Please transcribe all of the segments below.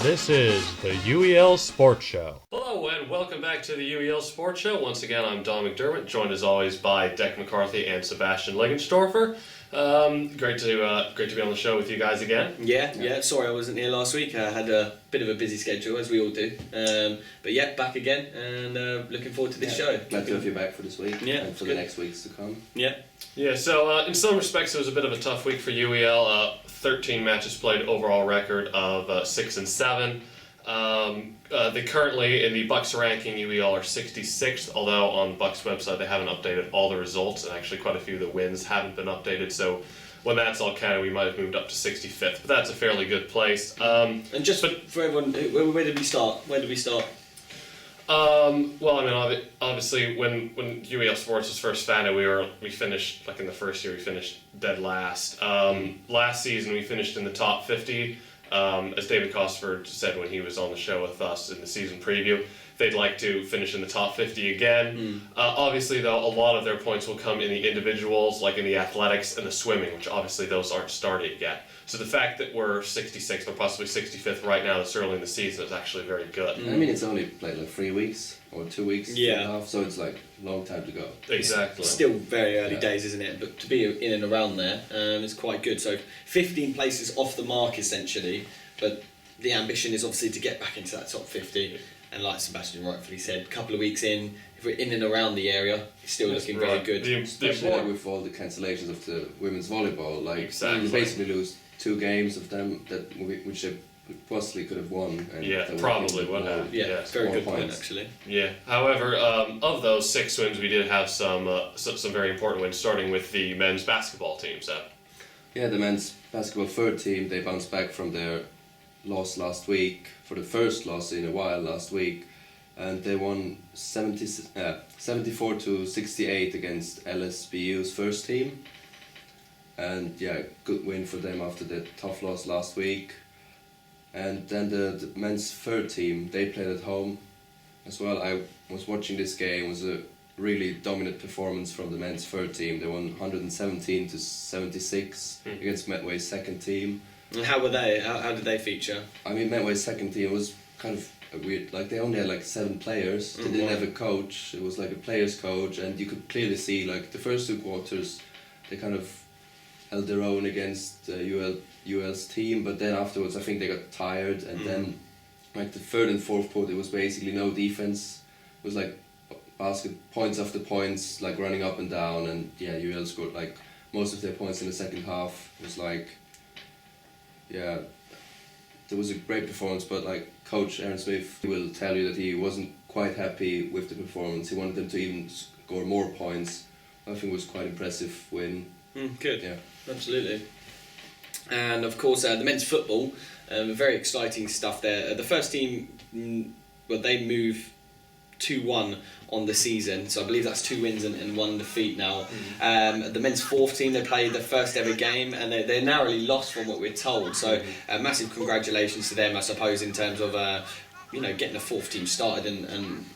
This is the UEL Sports Show. Hello and welcome back to the UEL Sports Show. Once again, I'm Don McDermott, joined as always by Declan McCarthy and Sebastian Liggenstorfer. Great to be on the show with you guys again. Yeah. Sorry I wasn't here last week. I had a bit of a busy schedule, as we all do. But yeah, back again and looking forward to this show. Glad to have you back for this week and for good. the next weeks to come. Yeah, so in some respects it was a bit of a tough week for UEL. 13 matches played, overall record of 6 and 7. They currently, in the Bucks ranking, UEL are 66th, although on Bucks website they haven't updated all the results, and actually quite a few of the wins haven't been updated, so when that's all counted we might have moved up to 65th, but that's a fairly good place. And just for everyone, where did we start? Well, I mean, obviously, when UELSports was first founded, we finished, like in the first year, we finished dead last. Last season, we finished in the top 50. As David Cosford said when he was on the show with us in the season preview, they'd like to finish in the top 50 again. Obviously, though, a lot of their points will come in the individuals, like in the athletics and the swimming, which obviously those aren't started yet. So the fact that we're 66th or possibly 65th right now this early in the season is actually very good. I mean, it's only played like 3 weeks or 2 weeks, 2.5, so it's like a long time to go. Exactly. It's still very early days, isn't it? But to be in and around there is quite good. So 15 places off the mark, essentially. But the ambition is obviously to get back into that top 50. And like Sebastian rightfully said, a couple of weeks in, if we're in and around the area, it's still looking very good. Especially like with all the cancellations of the women's volleyball, like exactly. You basically lose 2 games of them which they possibly could have won. And probably would have. Yeah, very good points. point actually. Yeah. However, of those 6 wins, we did have some very important wins, starting with the men's basketball team. So. Yeah, the men's basketball third team, they bounced back from their loss last week, for the first loss in a while last week, and they won 74 to 68 against LSBU's first team. And yeah, good win for them after the tough loss last week. And then the men's third team, they played at home as well. I was watching this game. It was a really dominant performance from the men's third team. They won 117 to 76 against Medway's second team. And how were they? How did they feature? I mean, Medway's second team was kind of weird. Like, they only had like 7 players. They didn't have a coach. It was like a players coach, and you could clearly see like the first 2 quarters, they kind of held their own against UL's team, but then afterwards I think they got tired, and then like the third and fourth quarter, it was basically no defense. It was like basket points after points, like running up and down, and yeah, UL scored like most of their points in the second half. It was like, yeah, there was a great performance, but like Coach Aaron Smith will tell you that he wasn't quite happy with the performance. He wanted them to even score more points. I think it was quite impressive win. Good. Yeah. Absolutely. And of course, the men's football, very exciting stuff there. The first team, they move 2-1 on the season, so I believe that's 2 wins and 1 defeat now. The men's fourth team, they played their first ever game, and they narrowly lost from what we're told. So massive congratulations to them, I suppose, in terms of getting the fourth team started and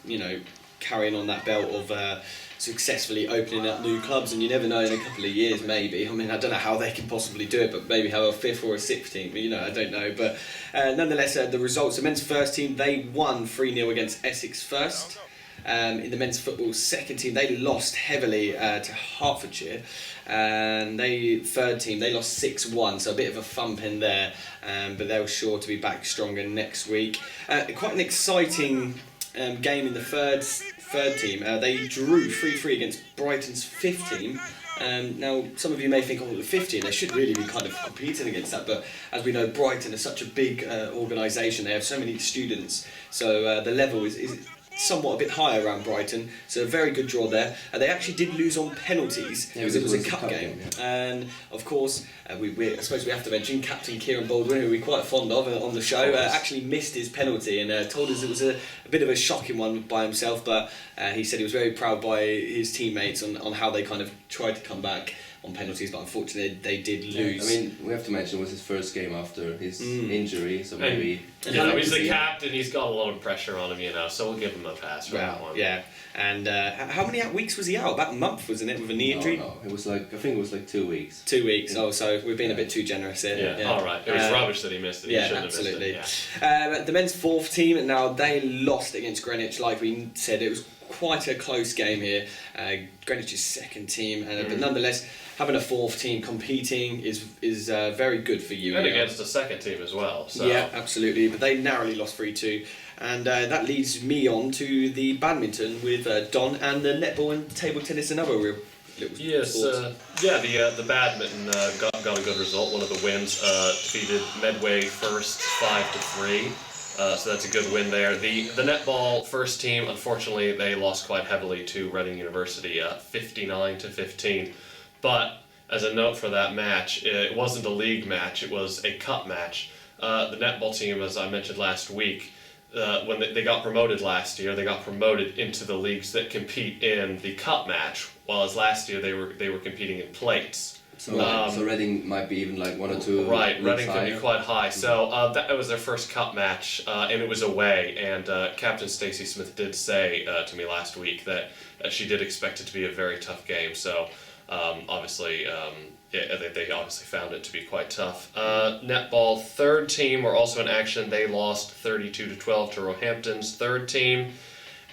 carrying on that belt of successfully opening up new clubs. And you never know, in a couple of years maybe, I mean, I don't know how they can possibly do it, but maybe have a 5th or a 6th team, I don't know. But nonetheless, the results, the men's first team, they won 3-0 against Essex First. In the men's football second team, they lost heavily to Hertfordshire, and third team, they lost 6-1, so a bit of a thump in there, but they're sure to be back stronger next week. Quite an exciting game in the third team. They drew 3-3 against Brighton's 5th team. Now, some of you may think, the 5th team, they should really be kind of competing against that, but as we know, Brighton is such a big organisation, they have so many students, so the level is somewhat a bit higher around Brighton, so a very good draw there. They actually did lose on penalties because it was a cup game. And of course, I suppose we have to mention Captain Kieran Baldwin, who we're quite fond of on the show, actually missed his penalty and told us it was a bit of a shocking one by himself, but he said he was very proud by his teammates on how they kind of tried to come back. on penalties, but unfortunately they did lose. I mean, we have to mention it was his first game after his injury, so maybe... He's the captain, he's got a lot of pressure on him, so we'll give him a pass for that one. Yeah, and how many weeks was he out? About a month, wasn't it, with a knee injury? No, it was I think it was 2 weeks. 2 weeks, so we've been a bit too generous here. Yeah. All right. It was rubbish that he missed it. He shouldn't absolutely. have missed it. The men's fourth team, now they lost against Greenwich, like we said. It was quite a close game here. Greenwich's second team, but nonetheless, having a fourth team competing is very good for you. And against a second team as well. So. Yeah, absolutely. But they narrowly lost 3-2. And that leads me on to the badminton with Don and the netball and table tennis, another real little sports. The badminton got a good result. One of the wins defeated Medway first 5-3. So that's a good win there. The netball first team, unfortunately, they lost quite heavily to Reading University, 59-15. But as a note for that match, it wasn't a league match; it was a cup match. The netball team, as I mentioned last week, when they got promoted last year, they got promoted into the leagues that compete in the cup match. Whereas last year they were competing in plates. So Reading might be even 1 or 2. Right, Reading can be quite high. So that was their first cup match, and it was away. And Captain Stacey Smith did say to me last week that she did expect it to be a very tough game. So obviously, they obviously found it to be quite tough. Netball third team were also in action. They lost 32-12 to Roehampton's third team.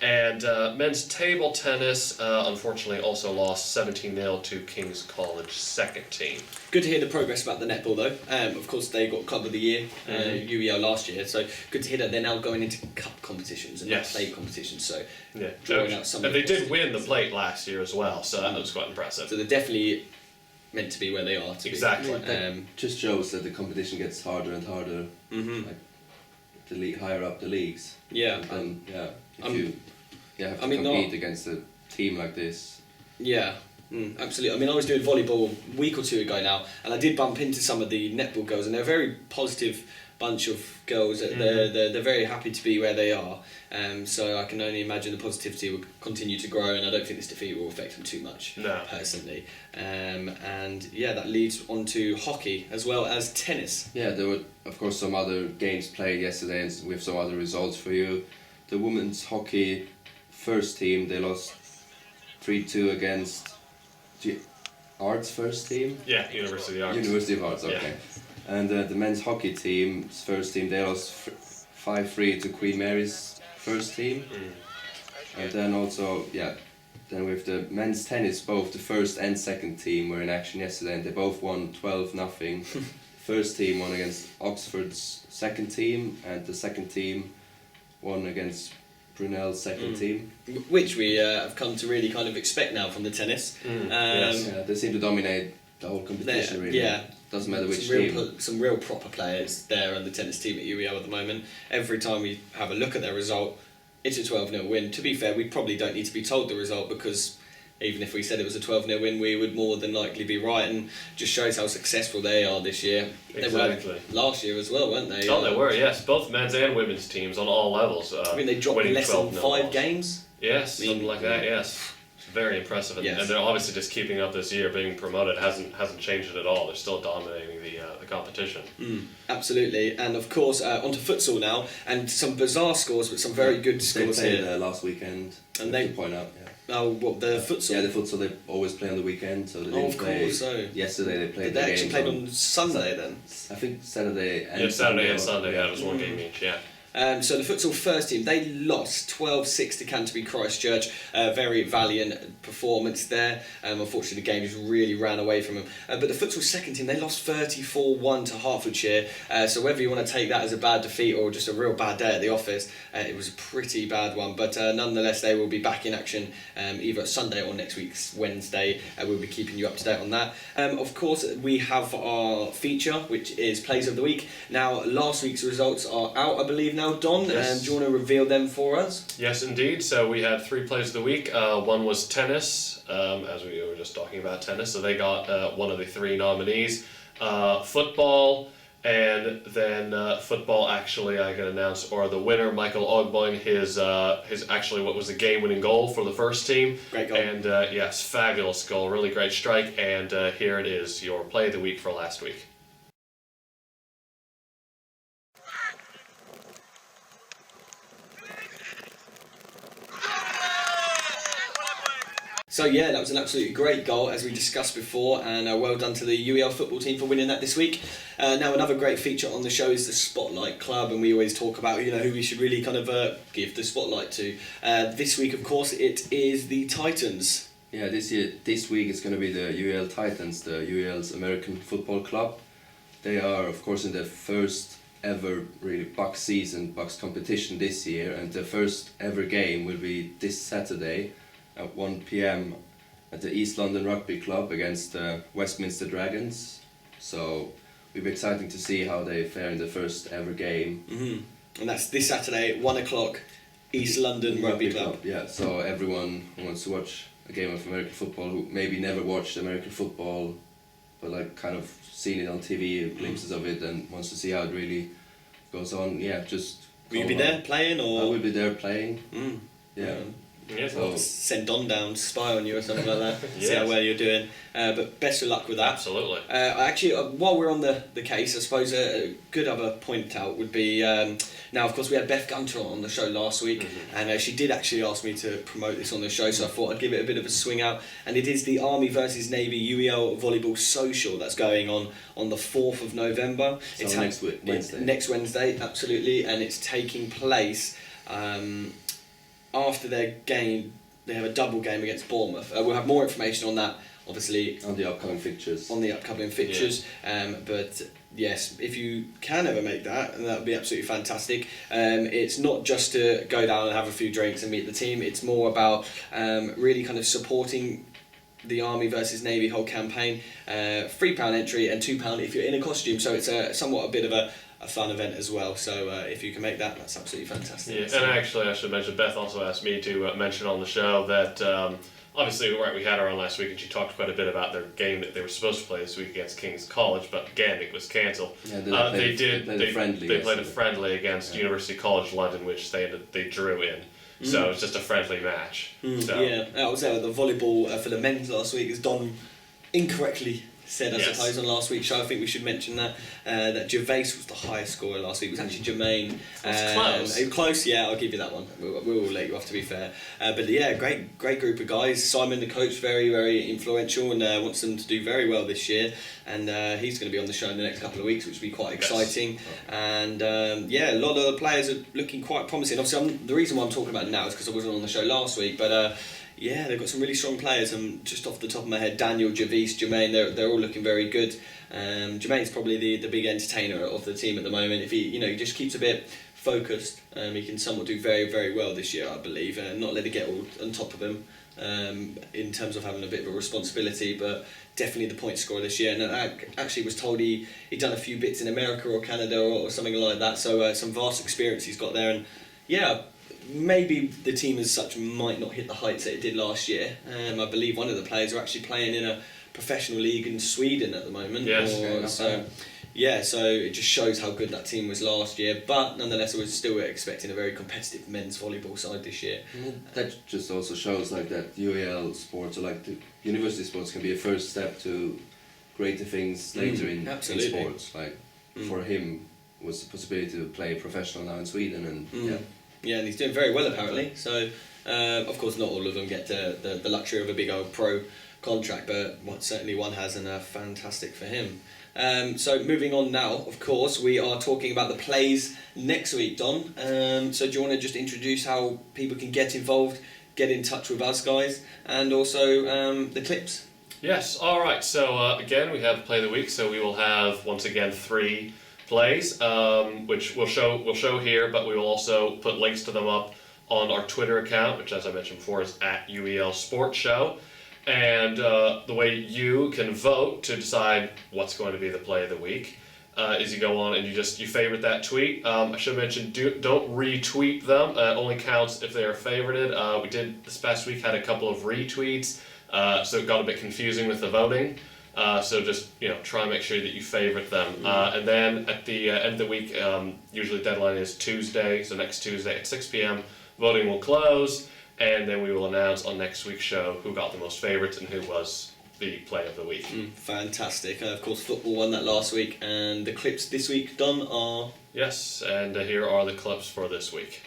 And men's table tennis, unfortunately, also lost 17-0 to King's College second team. Good to hear the progress about the netball, though. Of course, they got Club of the Year, UEL last year, so good to hear that they're now going into cup competitions and not plate competitions. So drawing out some. And they did win the plate last year as well, so that was quite impressive. So they're definitely meant to be where they are. Exactly. That just shows that the competition gets harder and harder. Higher up the leagues. Yeah. And if you have to compete against a team like this. Yeah, absolutely. I mean, I was doing volleyball a week or two ago now, and I did bump into some of the netball girls, and they're a very positive bunch of girls. They're very happy to be where they are. So I can only imagine the positivity will continue to grow, and I don't think this defeat will affect them too much, personally. And that leads on to hockey as well as tennis. Yeah, there were, of course, some other games played yesterday, and we have some other results for you. The women's hockey first team, they lost 3-2 against Arts first team? Yeah, University of Arts. University of Arts, okay. Yeah. And the men's hockey team's first team, they lost 5-3 to Queen Mary's first team. And then also, then with the men's tennis, both the first and second team were in action yesterday, and they both won 12-0. First team won against Oxford's second team, and the second team won against Brunel's second team. Which we have come to really kind of expect now from the tennis. They seem to dominate the whole competition, really. Yeah. Doesn't matter which team. Some real proper players there on the tennis team at UEL at the moment. Every time we have a look at their result, it's a 12-0 win. To be fair, we probably don't need to be told the result, because even if we said it was a 12-0 win, we would more than likely be right, and just shows how successful they are this year. Exactly. They were last year as well, weren't they? Oh, they were, yes. Both men's and women's teams on all levels. I mean, they dropped less than 5 games? Yes, something like that, yes. It's very impressive, and they're obviously just keeping up this year. Being promoted hasn't changed it at all. They're still dominating the competition. Absolutely, and of course onto futsal now, and some bizarre scores, but some very good scores they played here. Last weekend, and they point out. Oh, what, the futsal? Yeah, the futsal, they always play on the weekend, so they didn't play. Yesterday they played. Did they actually played on Sunday then? I think Saturday and Saturday and Sunday. Yeah, it was one game each. Yeah. So the futsal first team, they lost 12-6 to Canterbury Christchurch. Very valiant performance there. Unfortunately, the game just really ran away from them. But the futsal second team, they lost 34-1 to Hertfordshire. So whether you want to take that as a bad defeat or just a real bad day at the office, it was a pretty bad one. But nonetheless, they will be back in action either Sunday or next week's Wednesday. We'll be keeping you up to date on that. Of course, we have our feature, which is Plays of the Week. Now, last week's results are out, I believe, now, Don. Yes. Do you want to reveal them for us? Yes, indeed. So we had 3 plays of the week. One was tennis, as we were just talking about tennis. So they got one of the 3 nominees. Football, And then football, actually, I can announce, or the winner, Michael Ogboing, his actually what was the game-winning goal for the first team. Great goal. And yes, fabulous goal, really great strike. And here it is, your play of the week for last week. So yeah, that was an absolutely great goal, as we discussed before, and well done to the UEL football team for winning that this week. Now, another great feature on the show is the Spotlight Club, and we always talk about who we should really kind of give the spotlight to. This week, of course, it is the Titans. Yeah, this week it's going to be the UEL Titans, the UEL's American Football Club. They are, of course, in the first ever really Bucks season, Bucks competition this year, and the first ever game will be this Saturday at 1 p.m. at the East London Rugby Club against the Westminster Dragons. So it'll be exciting to see how they fare in the first ever game. Mm-hmm. And that's this Saturday at 1 o'clock, East London Rugby Club. Yeah, so everyone who wants to watch a game of American football, who maybe never watched American football, but like kind of seen it on TV, glimpses of it, and wants to see how it really goes on, just... Will you be there playing, or...? I will be there playing, yeah. Yes, I'll send Don down to spy on you or something like that, see how Yes. well you're doing. But best of luck with that. absolutely. Actually, while we're on the case, I suppose a good other point out would be, now of course we had Beth Gunter on the show last week, and she did actually ask me to promote this on the show, so I thought I'd give it a bit of a swing out, and it is the Army versus Navy UEL Volleyball Social that's going on the 4th of November. So It's next Wednesday. Next Wednesday, absolutely, and it's taking place after their game. They have a double game against Bournemouth. We'll have more information on that, obviously, On the upcoming fixtures. But yes, if you can ever make that, and that would be absolutely fantastic. It's not just to go down and have a few drinks and meet the team. It's more about really kind of supporting the Army versus Navy whole campaign. £3 entry and £2 if you're in a costume. So it's somewhat a bit of a fun event as well. So if you can make that, that's absolutely fantastic. Yeah, So- and actually, I should mention, Beth also asked me to mention on the show that obviously, we had her on last week, and she talked quite a bit about their game that they were supposed to play this week against King's College, but again, it was cancelled. Yeah, They played a friendly They played a yesterday. friendly against University College London, which they drew in. So it was just a friendly match. So. Yeah, I was there at the volleyball for the men's last week, as Don incorrectly said, I Yes. suppose, on last week's show. I think we should mention that Gervais was the highest scorer last week. It was actually Jermaine. It's close. It was close, yeah, I'll give you that one. We'll let you off, to be fair. But yeah, great group of guys. Simon, the coach, very, very influential, and wants them to do very well this year. And he's going to be on the show in the next couple of weeks, which will be quite exciting. And yeah, a lot of the players are looking quite promising. Obviously, the reason why I'm talking about it now is because I wasn't on the show last week, but yeah, they've got some really strong players, and just off the top of my head, Daniel, Gervais, Jermaine, they're all looking very good. Jermaine's probably the big entertainer of the team at the moment. If he just keeps a bit focused, he can somewhat do very, very well this year, I believe, and not let it get all on top of him in terms of having a bit of a responsibility, but definitely the point scorer this year. And I actually was told he'd done a few bits in America or Canada or something like that, so some vast experience he's got there. And yeah, maybe the team as such might not hit the heights that it did last year. I believe one of the players are actually playing in a professional league in Sweden at the moment. Yes. So it just shows how good that team was last year. But nonetheless, we're still expecting a very competitive men's volleyball side this year. That just also shows like that UEL sports, or like the university sports, can be a first step to greater things later in absolutely. sports. Like for him was the possibility to play professional now in Sweden, and Yeah, and he's doing very well apparently. So, of course, not all of them get the luxury of a big old pro contract, but certainly one has, and fantastic for him. So moving on now, of course, we are talking about the plays next week, Don. So do you want to just introduce how people can get involved, get in touch with us guys, and also the clips? Yes, all right. So again, we have Play of the Week, so we will have, once again, 3 plays, which we'll show here, but we will also put links to them up on our Twitter account, which, as I mentioned before, is at UELSports Show. And the way you can vote to decide what's going to be the play of the week is you go on and you favorite that tweet. I should mention, don't retweet them. It only counts if they are favorited. We did this past week, had a couple of retweets, so it got a bit confusing with the voting. So just try and make sure that you favourite them. And then at the end of the week, usually deadline is Tuesday, so next Tuesday at 6 p.m. voting will close, and then we will announce on next week's show who got the most favourites and who was the play of the week. Fantastic. Of course, football won that last week, and the clips this week, Don, are... Yes, and here are the clips for this week.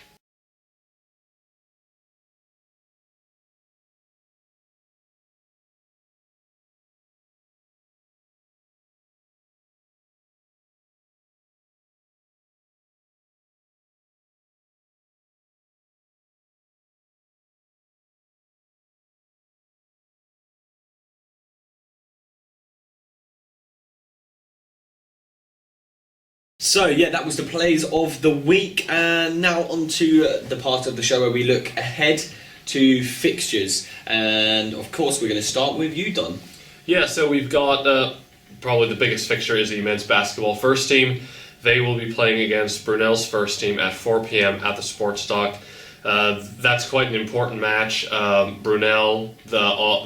So yeah, that was the plays of the week, and now on to the part of the show where we look ahead to fixtures, and of course we're going to start with you, Don. Yeah, so we've got probably the biggest fixture is the men's basketball first team. They will be playing against Brunel's first team at 4 p.m. at the Sports Dock. That's quite an important match. Brunel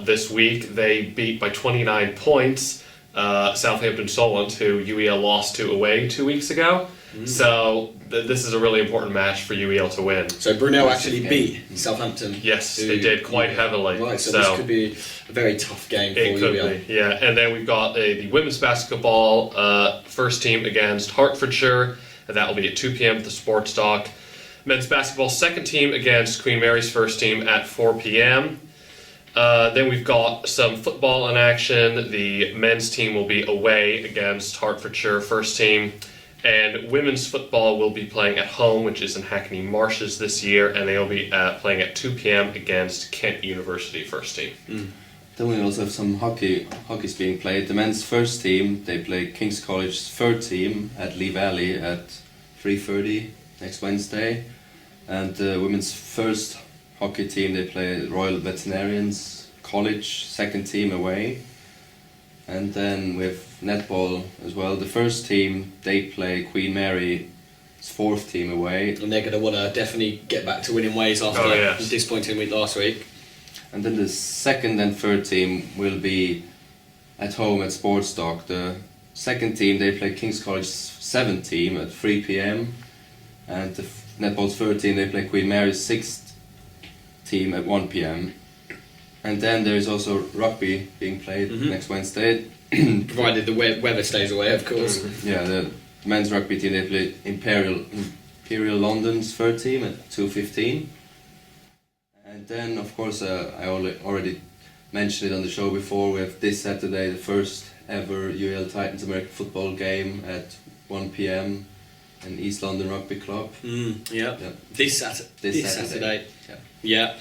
this week they beat by 29 points. Southampton Solent, who UEL lost to away 2 weeks ago. So this is a really important match for UEL to win. So Brunel actually beat Southampton. Yes, they did quite heavily. Right, so this could be a very tough game for UEL. It could be, yeah. And then we've got the women's basketball first team against Hertfordshire. And that will be at 2 p.m. at the Sports Dock. Men's basketball second team against Queen Mary's first team at 4 p.m. Then we've got some football in action. The men's team will be away against Hertfordshire first team. And women's football will be playing at home, which is in Hackney Marshes this year. And they will be playing at 2 p.m. against Kent University first team. Then we also have some hockey's being played. The men's first team, they play King's College's third team at Lee Valley at 3:30 next Wednesday. And the women's first hockey team, they play Royal Veterinarians College second team away. And then with netball as well, the first team, they play Queen Mary's fourth team away. And they're going to want to definitely get back to winning ways after a disappointing week last week. And then the second and third team will be at home at Sports Dock. The second team, they play King's College's seventh team at 3 p.m. And the netball's third team, they play Queen Mary's sixth team at 1 p.m. And then there's also rugby being played next Wednesday. Provided the weather stays away, of course. Yeah, the men's rugby team, they play Imperial London's third team at 2:15. And then, of course, I already mentioned it on the show before, we have this Saturday the first ever UEL Titans American football game at 1 p.m. in East London Rugby Club. This Saturday. Yeah.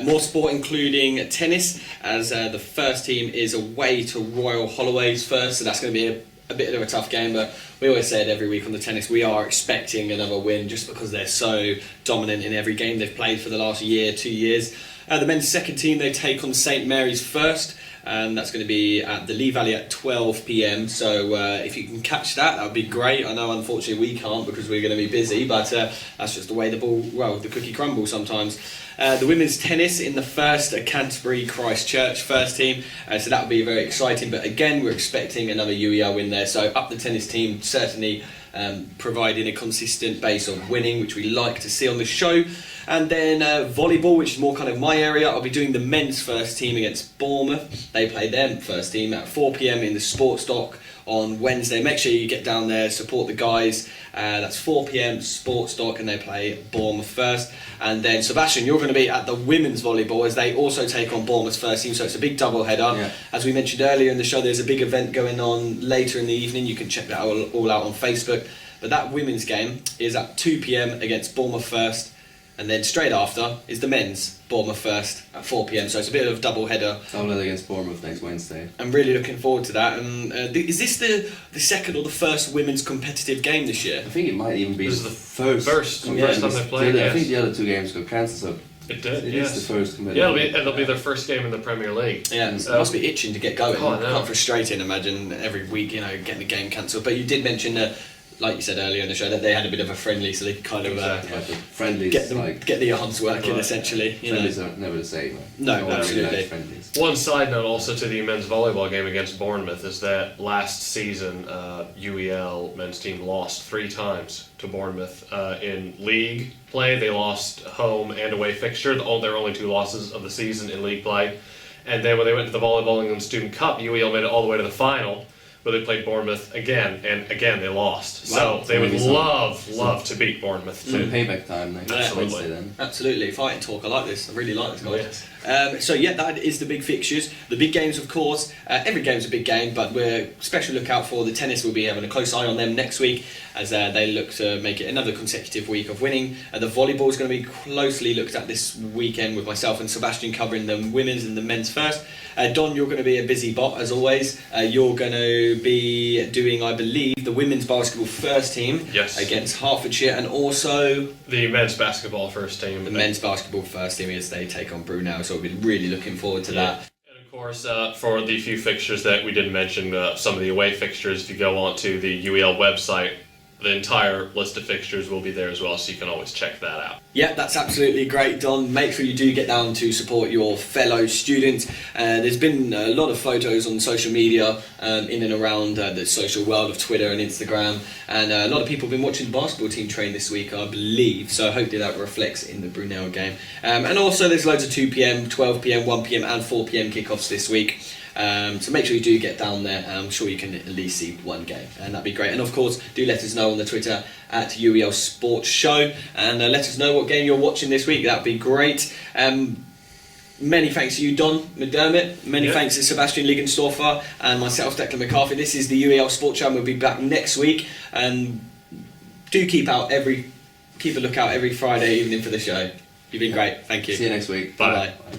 More sport, including tennis, as the first team is away to Royal Holloway's first, so that's going to be a bit of a tough game, but we always say it every week on the tennis, we are expecting another win just because they're so dominant in every game they've played for the last 2 years. The men's second team, they take on St Mary's first, and that's going to be at the Lee Valley at 12 p.m. So if you can catch that would be great. I know unfortunately we can't because we're going to be busy, but that's just the way the cookie crumbles sometimes. The women's tennis in the first Canterbury Christchurch first team, so that will be very exciting, but again we're expecting another UEL win there, so up the tennis team, certainly providing a consistent base of winning, which we like to see on the show. And then volleyball, which is more kind of my area, I'll be doing the men's first team against Bournemouth. They play their first team at 4 p.m. in the Sports Dock on Wednesday. Make sure you get down there, support the guys. That's 4 p.m. Sports Dock, and they play Bournemouth first. And then Sebastian, you're going to be at the women's volleyball as they also take on Bournemouth's first team, so it's a big double header. Yeah. As we mentioned earlier in the show, there's a big event going on later in the evening. You can check that all out on Facebook. But that women's game is at 2 p.m. against Bournemouth first. And then straight after is the men's, Bournemouth first at 4 p.m. So it's a bit of a double header. Double header against Bournemouth next Wednesday. I'm really looking forward to that. And is this the second or the first women's competitive game this year? I think it might even be the first time they played. I think the other two games got cancelled. So it did. It is the first competitive. Yeah, it'll be their first game in the Premier League. Yeah, it must be itching to get going. Quite frustrating. Imagine every week, getting the game cancelled. But you did mention like you said earlier in the show, that they had a bit of a friendly, so they could kind of Yeah, but friendlies, get the arms working, essentially. Friendlies are never the same. No, absolutely. Friendlies. One side note also to the men's volleyball game against Bournemouth is that last season UEL men's team lost 3 times to Bournemouth in league play. They lost home and away fixture. Their only 2 losses of the season in league play. And then when they went to the Volleyball England Student Cup, UEL made it all the way to the final, but they played Bournemouth again, and again they lost. Wow. So they would love to beat Bournemouth too. Some payback time next Absolutely. Wednesday then. Absolutely, fighting talk. I like this. I really like this, guys. Yes. So yeah, that is the big fixtures. The big games, of course. Every game's a big game, but we're special lookout for the tennis. We'll be having a close eye on them next week as they look to make it another consecutive week of winning. The volleyball is going to be closely looked at this weekend with myself and Sebastian covering the women's and the men's first. Don, you're going to be a busy bot as always. You're going to be doing, I believe, the women's basketball first team against Hertfordshire, and also the men's basketball first team. The men's basketball first team as they take on Brunel. So we'll be really looking forward to that. And of course, for the few fixtures that we didn't mention, some of the away fixtures, if you go onto the UEL website, the entire list of fixtures will be there as well, so you can always check that out. Yeah, that's absolutely great, Don. Make sure you do get down to support your fellow students. There's been a lot of photos on social media in and around the social world of Twitter and Instagram, and a lot of people have been watching the basketball team train this week, I believe, so hopefully that reflects in the Brunel game. And also there's loads of 2pm, 12pm, 1pm and 4pm kickoffs this week. So make sure you do get down there. I'm sure you can at least see one game, and that'd be great. And of course, do let us know on the Twitter at UELSports Show, and let us know what game you're watching this week. That'd be great. Many thanks to you, Don McDermott. Many thanks to Sebastian Liggenstorfer and myself, Declan McCarthy. This is the UEL Sports Show, and we'll be back next week. And do keep a lookout every Friday evening for the show. You've been great. Thank you. See you next week. Bye. Bye.